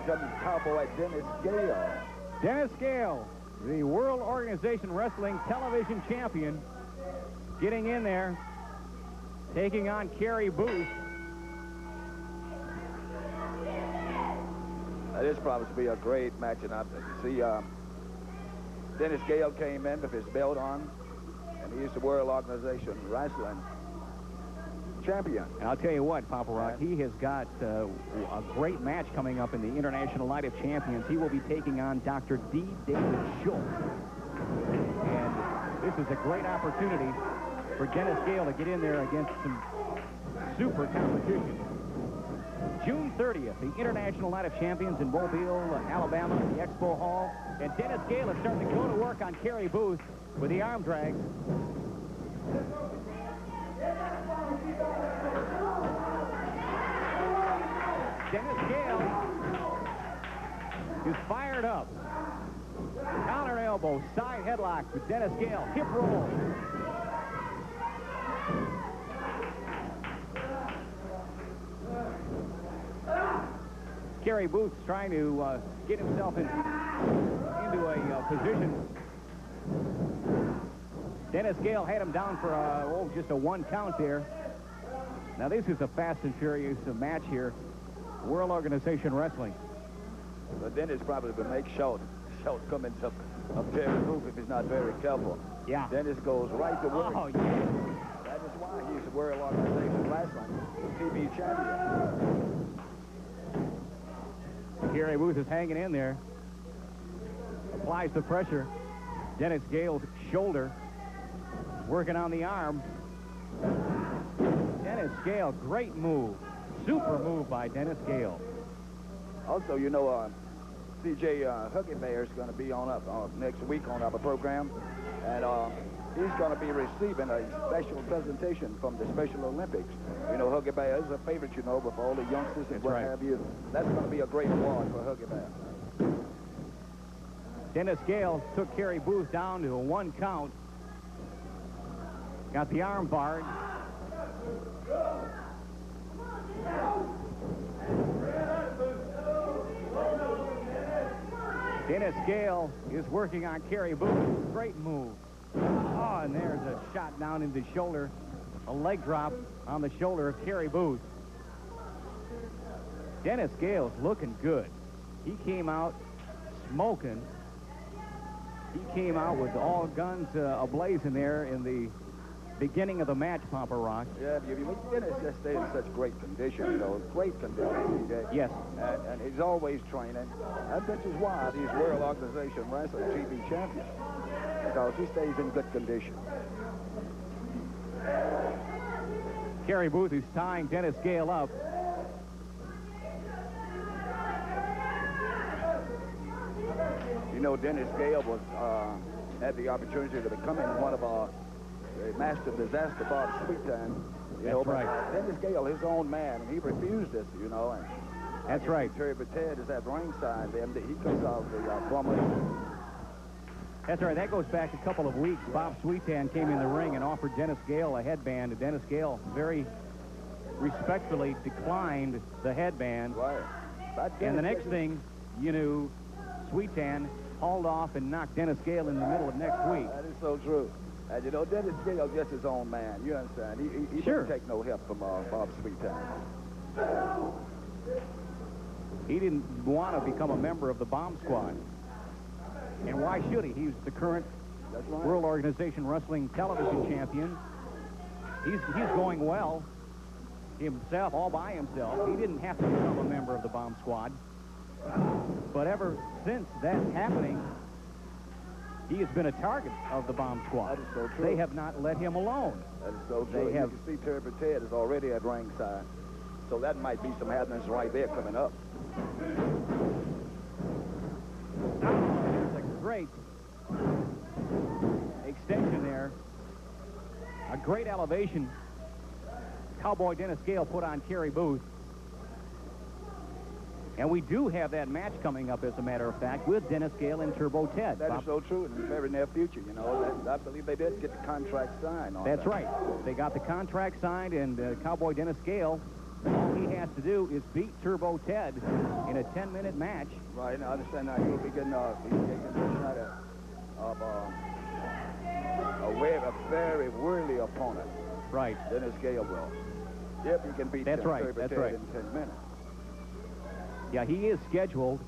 American Cowboy Dennis Gale. Dennis Gale, the World Organization Wrestling television champion, getting in there, taking on Carey Booth. This promises to be a great match, and I see Dennis Gale came in with his belt on, and he's the World Organization Wrestling champion. And I'll tell you what, Papa Rock, he has got a great match coming up in the International Night of Champions. He will be taking on Dr. D. David Schultz. And this is a great opportunity for Dennis Gale to get in there against some super competition. June 30th, the International Night of Champions in Mobile, Alabama, at the Expo Hall. And Dennis Gale is starting to go to work on Carey Booth with the arm drag. Dennis Gale is fired up. Collar elbow, side headlock with Dennis Gale. Hip roll. Carey Booth's trying to get himself into a position. Dennis Gale had him down for just a 1 count there. Now this is a fast and furious match here. World Organization Wrestling. Well, Dennis probably will make short comings up Carey Booth if he's not very careful. Yeah. Dennis goes right to work. Oh, yeah. That is why he's the World Organization Wrestling TV champion. Carey Booth is hanging in there. Applies the pressure. Dennis Gale's shoulder. Working on the arm. Dennis Gale, great move. Super move by Dennis Gale. Also, you know, C.J. Huggy Bear is going to be on up next week on our program. And he's going to be receiving a special presentation from the Special Olympics. You know, Huggy Bear is a favorite, you know, with all the youngsters and what have you. That's going to be a great award for Huggy Bear. Dennis Gale took Carey Booth down to a 1 count. Got the arm barred. Dennis Gale is working on Carey Booth. Great move. Oh, and there's a shot down in the shoulder. A leg drop on the shoulder of Carey Booth. Dennis Gale's looking good. He came out smoking. He came out with all guns ablaze in there in the beginning of the match, Papa Rock. Yeah, Dennis just stays in such great condition, you know, great condition. Okay? Yes. And he's always training. And that is why he's World Organization Wrestling TV champion. Because he stays in good condition. Carey Booth is tying Dennis Gale up. You know, Dennis Gale was had the opportunity to become in one of our Master Disaster Bob Sweettime. That's right. Dennis Gale, his own man, and he refused this, you know. And that's right. Terry Ted is at ringside. Then he comes out the former. That's right. That goes back a couple of weeks. Bob Sweetan came in the ring and offered Dennis Gale a headband. And Dennis Gale very respectfully declined the headband. Right. And the next thing you knew, Sweetan hauled off and knocked Dennis Gale in the middle of next week. That is so true. And, you know, Dennis Gale is just his own man. You understand? He sure. didn't take no help from Bob Sweettime. He didn't want to become a member of the Bomb Squad. And why should he? He's the current World Organization Wrestling television champion. He's going well himself, all by himself. He didn't have to become a member of the Bomb Squad. But ever since that's happening, he has been a target of the Bomb Squad. That is so true. They have not let him alone. That is so true. You can see Terry Ted is already at ringside. So that might be some happenings right there coming up. There's a great extension there. A great elevation. Cowboy Dennis Gale put on Carey Booth. And we do have that match coming up, as a matter of fact, with Dennis Gale and Turbo Ted. That is so true in the very near future, you know. I believe they did get the contract signed on That's right. They got the contract signed, and Cowboy Dennis Gale, all he has has to do is beat Turbo Ted in a 10-minute match. Right, and I understand that he'll be getting a shot of a very worthy opponent. Right. Dennis Gale will. If he can beat That's right. Turbo That's Ted right. in 10 minutes. Yeah, he is scheduled,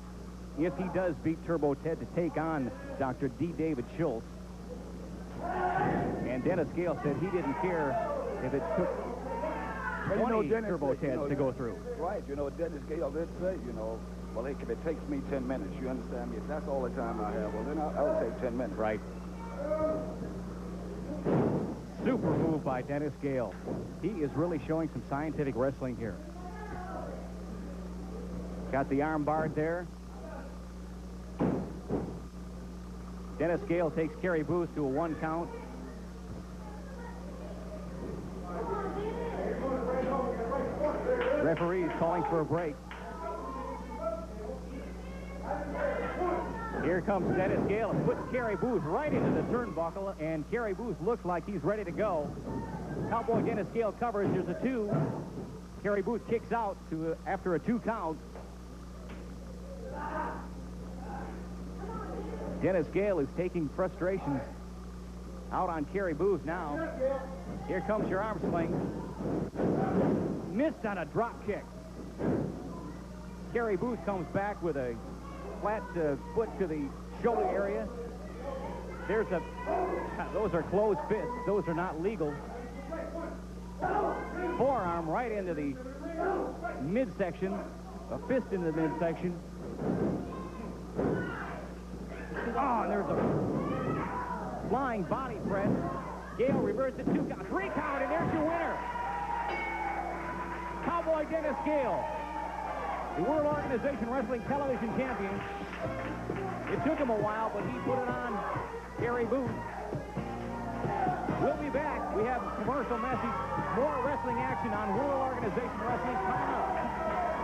if he does beat Turbo Ted, to take on Dr. D. David Schultz. And Dennis Gale said he didn't care if it took 20 Turbo Teds to go through. Right. You know, Dennis Gale did say, well, if it takes me 10 minutes, you understand me? If that's all the time I have, well, then I'll take 10 minutes. Right. Super move by Dennis Gale. He is really showing some scientific wrestling here. Got the arm barred there. Dennis Gale takes Carey Booth to a 1 count. Referee's calling for a break. Here comes Dennis Gale and puts Carey Booth right into the turnbuckle, and Carey Booth looks like he's ready to go. Cowboy Dennis Gale covers. There's a 2. Carey Booth kicks out after a 2 count. Dennis Gale is taking frustrations out on Carey Booth now. Here comes your arm sling. Missed on a drop kick. Carey Booth comes back with a flat foot to the shoulder area. Those are closed fists. Those are not legal. Forearm right into the midsection. A fist in the midsection. Oh, and there's a flying body press. Gale reverses it 2 count, 3 count, and there's your winner. Cowboy Dennis Gale, the World Organization Wrestling Television Champion. It took him a while, but he put it on Carey Booth. We'll be back. We have a commercial message